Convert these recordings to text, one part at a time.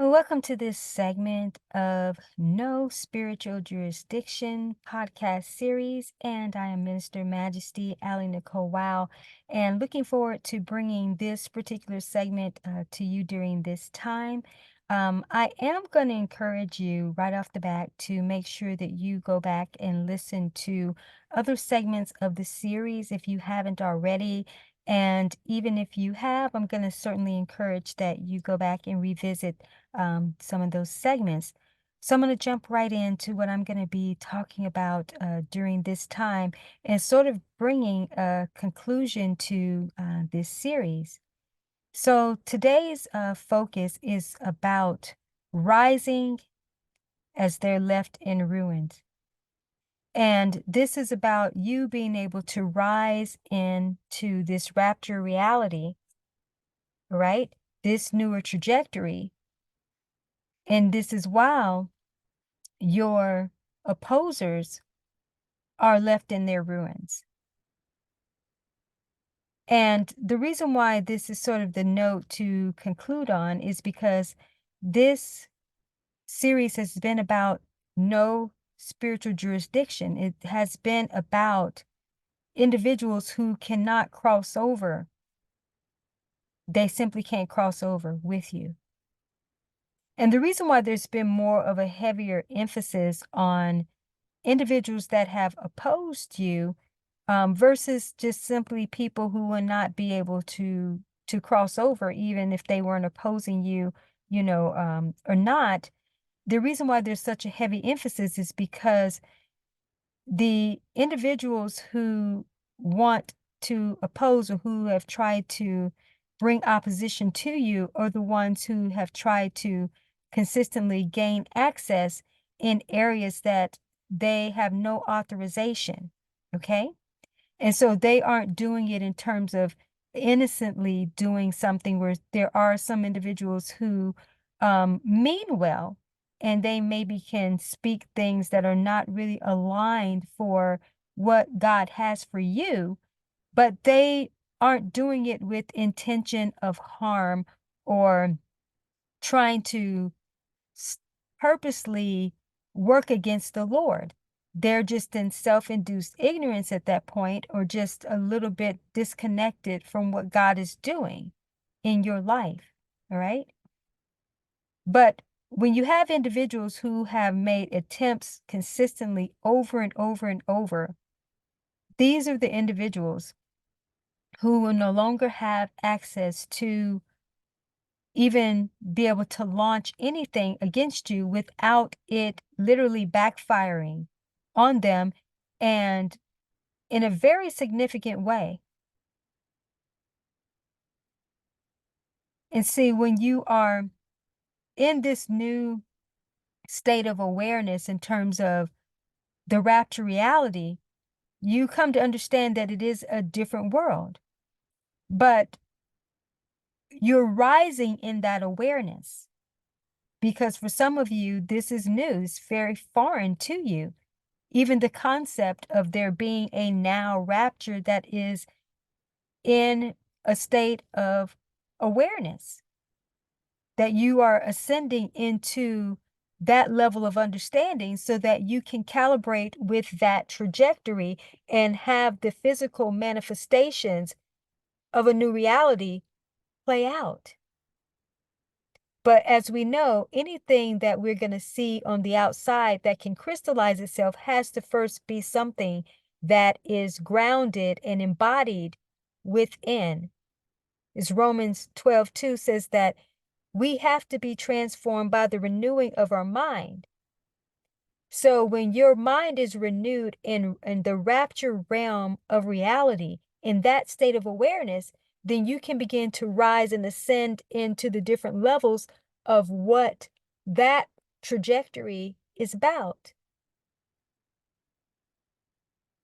Welcome to this segment of No Spiritual Jurisdiction podcast series. And I am Minister Majesty AliNICOLE WOW, and looking forward to bringing this particular segment to you during this time. I am going to encourage you right off the bat to make sure that you go back and listen to other segments of the series if you haven't already. And even if you have, I'm going to certainly encourage that you go back and revisit some of those segments. So I'm going to jump right into what I'm going to be talking about during this time and sort of bringing a conclusion to this series. So today's focus is about rising as they're left in ruins. And this is about you being able to rise into this rapture reality, right? This newer trajectory. And this is while your opposers are left in their ruins. And the reason why this is sort of the note to conclude on is because this series has been about no spiritual jurisdiction. It has been about individuals who cannot cross over. They simply can't cross over with you. And the reason why there's been more of a heavier emphasis on individuals that have opposed you versus just simply people who will not be able to cross over, even if they weren't opposing you, or not. The reason why there's such a heavy emphasis is because the individuals who want to oppose or who have tried to bring opposition to you are the ones who have tried to consistently gain access in areas that they have no authorization. Okay. And so they aren't doing it in terms of innocently doing something, where there are some individuals who mean well, and they maybe can speak things that are not really aligned for what God has for you, but they aren't doing it with intention of harm or trying to purposely work against the Lord. They're just in self-induced ignorance at that point, or just a little bit disconnected from what God is doing in your life. All right. But when you have individuals who have made attempts consistently over and over and over, these are the individuals who will no longer have access to even be able to launch anything against you without it literally backfiring on them, and in a very significant way. And see, when you are in this new state of awareness in terms of the rapture reality, you come to understand that it is a different world. But you're rising in that awareness, because for some of you, this is news, very foreign to you. Even the concept of there being a now rapture that is in a state of awareness, that you are ascending into that level of understanding so that you can calibrate with that trajectory and have the physical manifestations of a new reality play out. But as we know, anything that we're going to see on the outside that can crystallize itself has to first be something that is grounded and embodied within. As Romans 12:2 says, that we have to be transformed by the renewing of our mind. So when your mind is renewed in the rapture realm of reality, in that state of awareness, then you can begin to rise and ascend into the different levels of what that trajectory is about.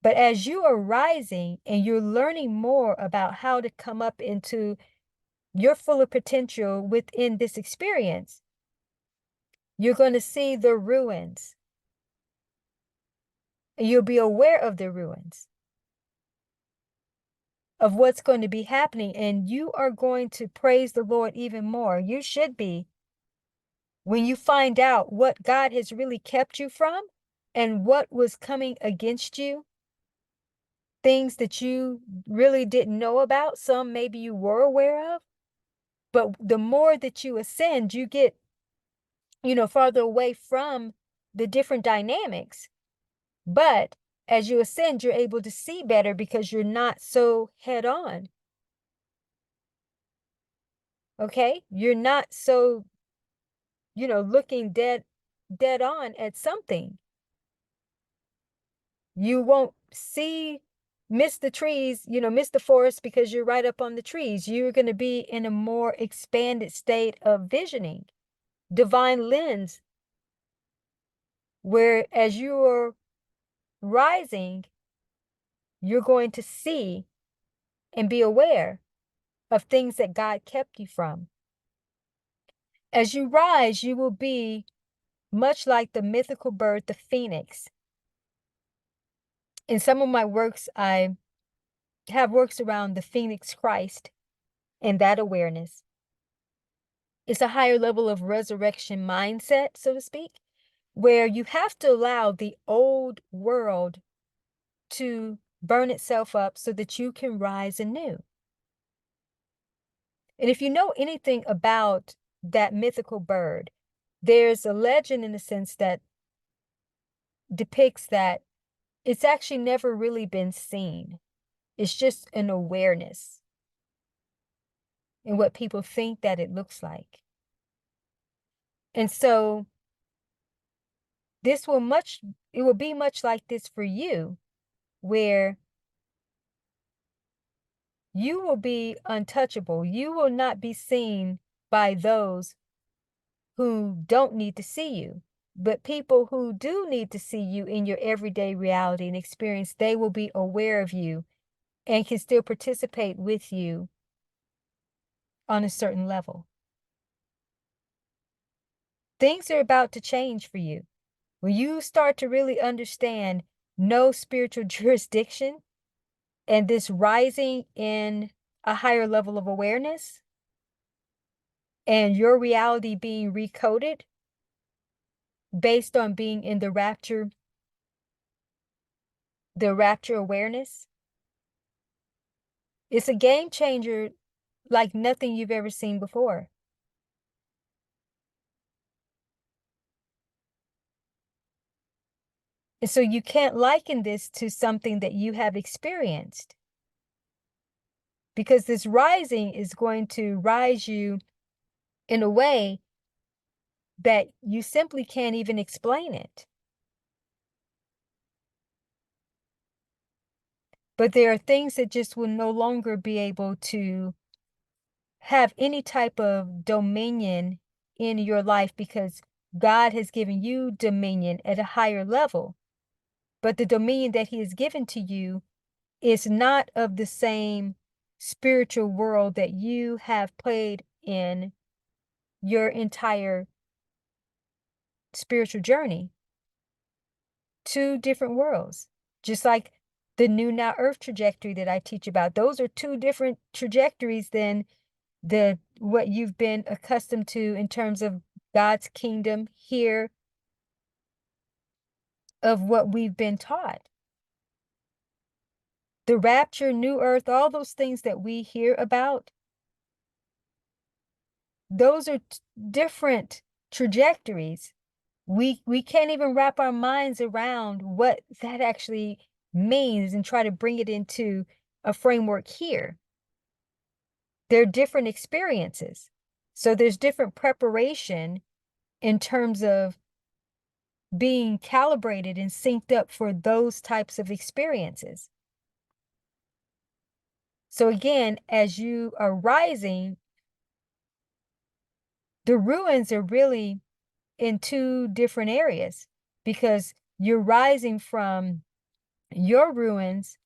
But as you are rising and you're learning more about how to come up into your fuller potential within this experience, you're going to see the ruins. And you'll be aware of the ruins, of what's going to be happening, and you are going to praise the Lord even more. You should be, when you find out what God has really kept you from and what was coming against you, things that you really didn't know about, some maybe you were aware of, but the more that you ascend, you get, farther away from the different dynamics. But as you ascend, you're able to see better because you're not so head on. Okay? You're not so, looking dead on at something. You won't miss the trees, miss the forest because you're right up on the trees. You're going to be in a more expanded state of visioning, divine lens, where as you're rising, you're going to see and be aware of things that God kept you from. As you rise, you will be much like the mythical bird, the phoenix. In some of my works, I have works around the Phoenix Christ and that awareness. It's a higher level of resurrection mindset, so to speak, where you have to allow the old world to burn itself up so that you can rise anew. And if you know anything about that mythical bird, there's a legend in the sense that depicts that it's actually never really been seen. It's just an awareness in what people think that it looks like. And so it will be much like this for you, where you will be untouchable. You will not be seen by those who don't need to see you. But people who do need to see you in your everyday reality and experience, they will be aware of you and can still participate with you on a certain level. Things are about to change for you. When you start to really understand no spiritual jurisdiction and this rising in a higher level of awareness and your reality being recoded based on being in the rapture awareness, it's a game changer like nothing you've ever seen before. And so you can't liken this to something that you have experienced, because this rising is going to rise you in a way that you simply can't even explain it. But there are things that just will no longer be able to have any type of dominion in your life, because God has given you dominion at a higher level. But the dominion that he has given to you is not of the same spiritual world that you have played in your entire spiritual journey. Two different worlds, just like the new now earth trajectory that I teach about. Those are two different trajectories than what you've been accustomed to in terms of God's kingdom here, of what we've been taught. The rapture, new earth, all those things that we hear about, those are different trajectories. We can't even wrap our minds around what that actually means and try to bring it into a framework here. They're different experiences. So there's different preparation in terms of being calibrated and synced up for those types of experiences. So again, as you are rising, the ruins are really in two different areas, because you're rising from your ruins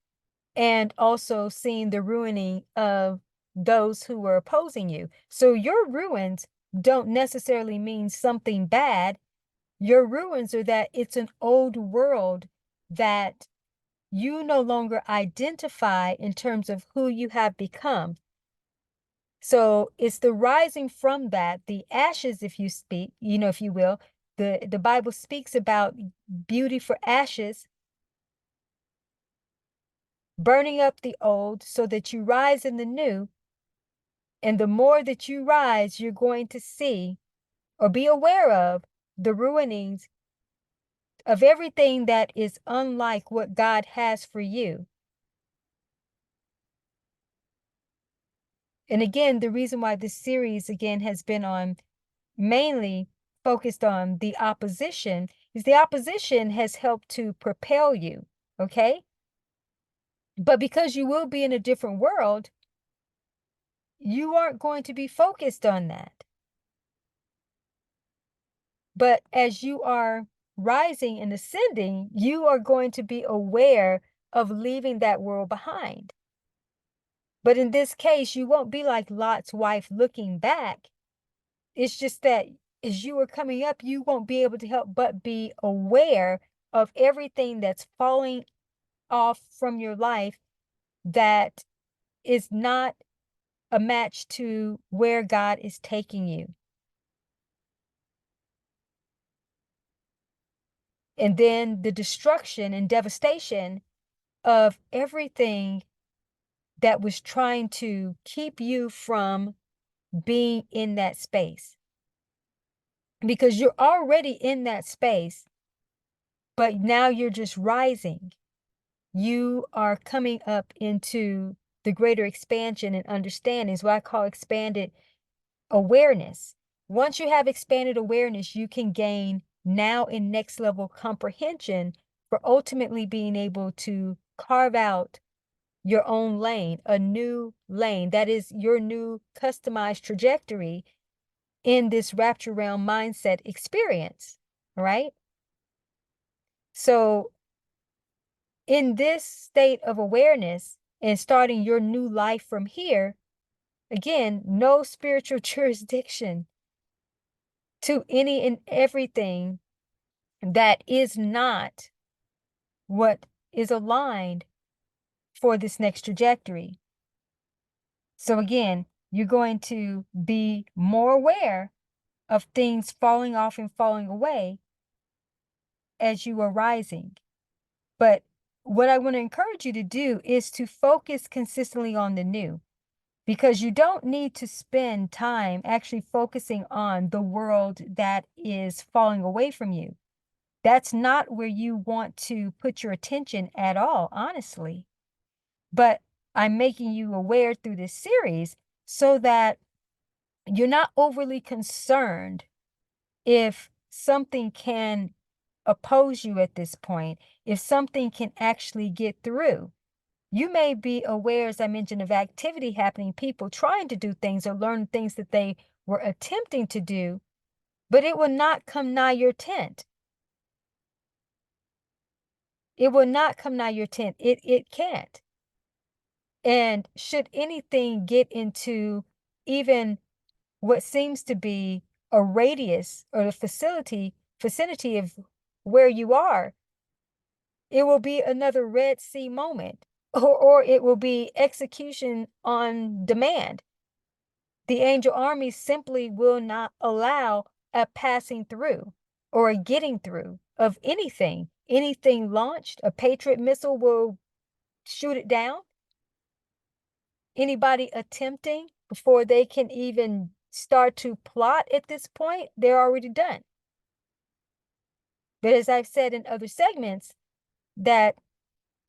and also seeing the ruining of those who were opposing you. So your ruins don't necessarily mean something bad. Your ruins are that it's an old world that you no longer identify in terms of who you have become. So it's the rising from that, the ashes, if you speak, if you will. The Bible speaks about beauty for ashes, burning up the old so that you rise in the new. And the more that you rise, you're going to see or be aware of the ruinings of everything that is unlike what God has for you. And again, the reason why this series again has been on mainly focused on the opposition is the opposition has helped to propel you, okay? But because you will be in a different world, you aren't going to be focused on that. But as you are rising and ascending, you are going to be aware of leaving that world behind. But in this case, you won't be like Lot's wife looking back. It's just that as you are coming up, you won't be able to help but be aware of everything that's falling off from your life that is not a match to where God is taking you. And then the destruction and devastation of everything that was trying to keep you from being in that space. Because you're already in that space, but now you're just rising. You are coming up into the greater expansion and understanding, is what I call expanded awareness. Once you have expanded awareness, you can gain now in next level comprehension for ultimately being able to carve out your own lane, a new lane. That is your new customized trajectory in this rapture realm mindset experience, right? So in this state of awareness and starting your new life from here, again, no spiritual jurisdiction to any and everything that is not what is aligned for this next trajectory. So again, you're going to be more aware of things falling off and falling away as you are rising. But what I want to encourage you to do is to focus consistently on the new, because you don't need to spend time actually focusing on the world that is falling away from you. That's not where you want to put your attention at all, honestly. But I'm making you aware through this series so that you're not overly concerned if something can oppose you at this point, if something can actually get through. You may be aware, as I mentioned, of activity happening, people trying to do things or learn things that they were attempting to do, but it will not come nigh your tent. It will not come nigh your tent. It can't. And should anything get into even what seems to be a radius or the vicinity of where you are, it will be another Red Sea moment, or it will be execution on demand. The angel army simply will not allow a passing through or a getting through of anything. Anything launched, a Patriot missile will shoot it down. Anybody attempting before they can even start to plot at this point, they're already done. But as I've said in other segments, that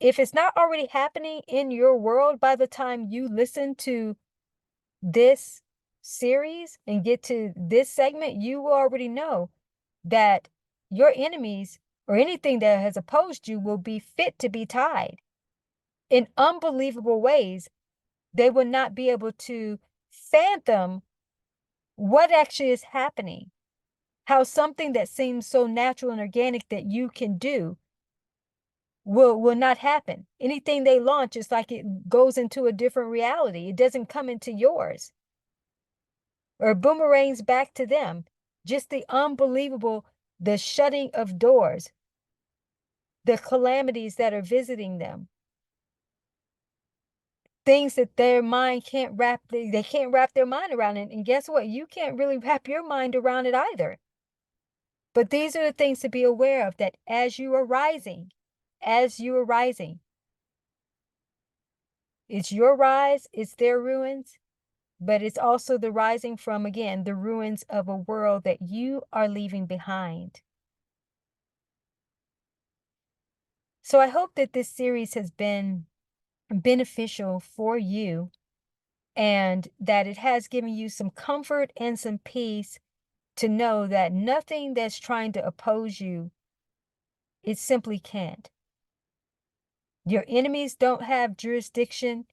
if it's not already happening in your world by the time you listen to this series and get to this segment, you already know that your enemies or anything that has opposed you will be fit to be tied in unbelievable ways. They will not be able to fathom what actually is happening, how something that seems so natural and organic that you can do will not happen. Anything they launch is like it goes into a different reality. It doesn't come into yours or boomerangs back to them. Just the unbelievable, the shutting of doors, the calamities that are visiting them. things that their mind can't they can't wrap their mind around it. And guess what? You can't really wrap your mind around it either. But these are the things to be aware of, that as you are rising, it's your rise, it's their ruins, but it's also the rising from, again, the ruins of a world that you are leaving behind. So I hope that this series has been beneficial for you, and that it has given you some comfort and some peace to know that nothing that's trying to oppose you, it simply can't. Your enemies don't have jurisdiction,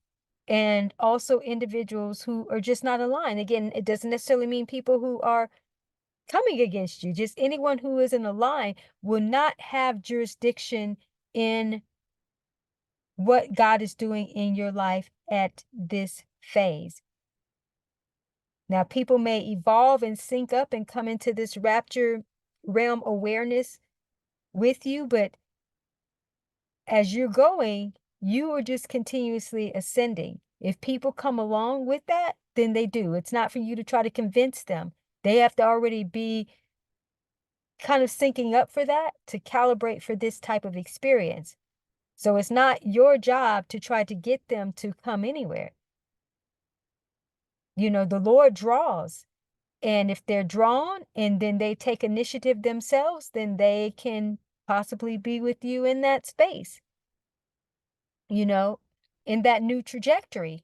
and also individuals who are just not aligned. Again, it doesn't necessarily mean people who are coming against you. Just anyone who isn't aligned will not have jurisdiction in what God is doing in your life at this phase. Now, people may evolve and sync up and come into this rapture realm awareness with you, but as you're going, you are just continuously ascending. If people come along with that, then they do. It's not for you to try to convince them. They have to already be kind of syncing up for that, to calibrate for this type of experience. So it's not your job to try to get them to come anywhere. You know, the Lord draws. And if they're drawn and then they take initiative themselves, then they can possibly be with you in that space, you know, in that new trajectory,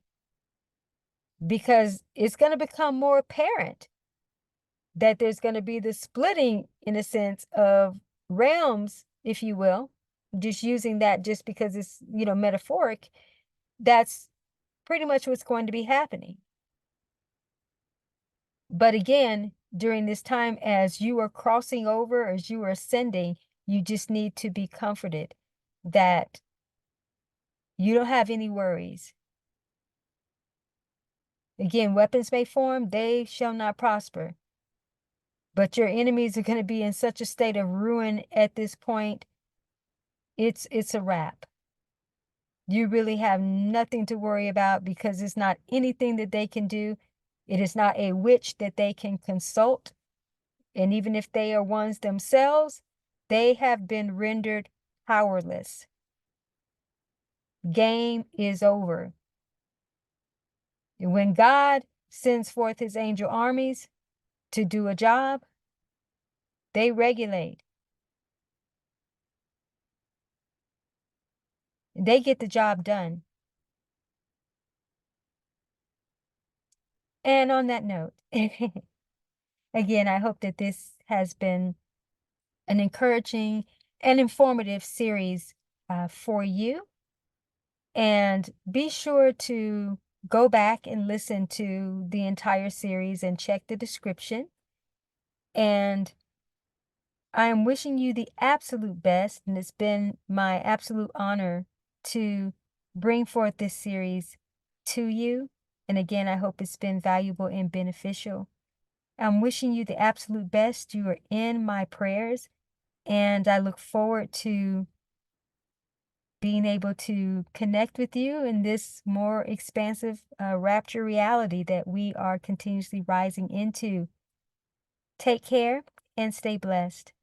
because it's going to become more apparent that there's going to be the splitting, in a sense, of realms, if you will, just using that just because it's, you know, metaphoric. That's pretty much what's going to be happening. But again, during this time, as you are crossing over, as you are ascending, you just need to be comforted that you don't have any worries. Again, weapons may form, they shall not prosper. But your enemies are going to be in such a state of ruin at this point, it's a wrap. You really have nothing to worry about, because it's not anything that they can do. It is not a witch that they can consult. And even if they are ones themselves, they have been rendered powerless. Game is over. And when God sends forth his angel armies to do a job, they regulate. They get the job done. And on that note, again, I hope that this has been an encouraging and informative series for you. And be sure to go back and listen to the entire series and check the description. And I am wishing you the absolute best, and it's been my absolute honor to bring forth this series to you. And again, I hope it's been valuable and beneficial. I'm wishing you the absolute best. You are in my prayers, and I look forward to being able to connect with you in this more expansive rapture reality that we are continuously rising into. Take care and stay blessed.